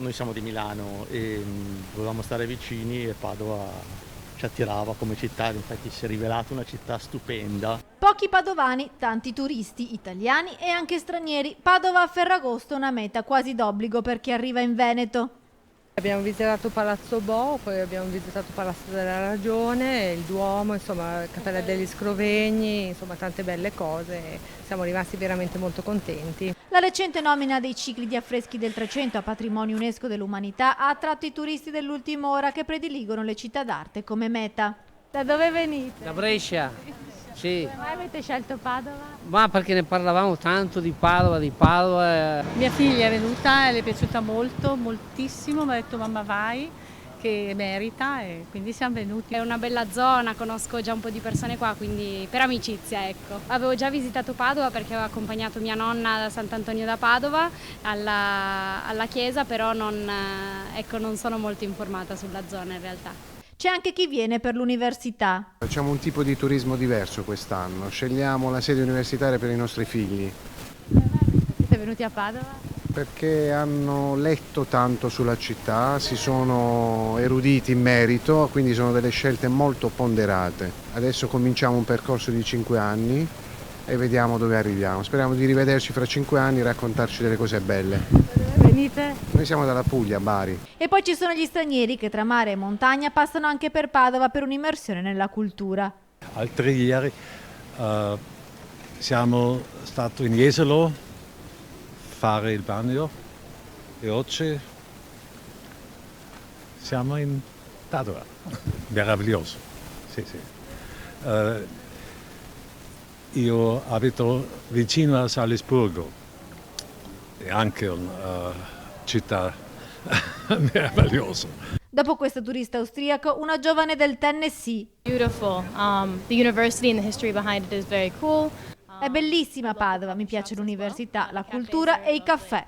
Noi siamo di Milano e volevamo stare vicini e Padova ci attirava come città, infatti si è rivelata una città stupenda. Pochi padovani, tanti turisti, italiani e anche stranieri. Padova a Ferragosto, una meta quasi d'obbligo per chi arriva in Veneto. Abbiamo visitato Palazzo Bo, poi abbiamo visitato Palazzo della Ragione, il Duomo, insomma, Cappella degli Scrovegni, insomma tante belle cose. Siamo rimasti veramente molto contenti. La recente nomina dei cicli di affreschi del Trecento a patrimonio UNESCO dell'umanità ha attratto i turisti dell'ultima ora che prediligono le città d'arte come meta. Da dove venite? Da Brescia, sì. Come mai avete scelto Padova? Ma perché ne parlavamo tanto di Padova. Mia figlia è venuta e le è piaciuta molto, moltissimo, mi ha detto mamma vai, che merita e quindi siamo venuti. È una bella zona, conosco già un po' di persone qua, quindi per amicizia, ecco. Avevo già visitato Padova perché avevo accompagnato mia nonna da Sant'Antonio da Padova alla chiesa, però non sono molto informata sulla zona in realtà. C'è anche chi viene per l'università. Facciamo un tipo di turismo diverso quest'anno, scegliamo la sede universitaria per i nostri figli. Siete venuti a Padova? Perché hanno letto tanto sulla città, si sono eruditi in merito, quindi sono delle scelte molto ponderate. Adesso cominciamo un percorso di 5 anni e vediamo dove arriviamo. Speriamo di rivederci fra 5 anni e raccontarci delle cose belle. Venite? Noi siamo dalla Puglia, Bari. E poi ci sono gli stranieri che tra mare e montagna passano anche per Padova per un'immersione nella cultura. Altri ieri siamo stati in Jesolo a fare il bagno e oggi siamo in Padova. Meraviglioso. Sì, sì. Io abito vicino a Salisburgo, è anche una città meravigliosa. Dopo questo turista austriaco, una giovane del Tennessee. Beautiful. The university and the history behind it is very cool. È bellissima Padova, mi piace l'università, la cultura e i caffè.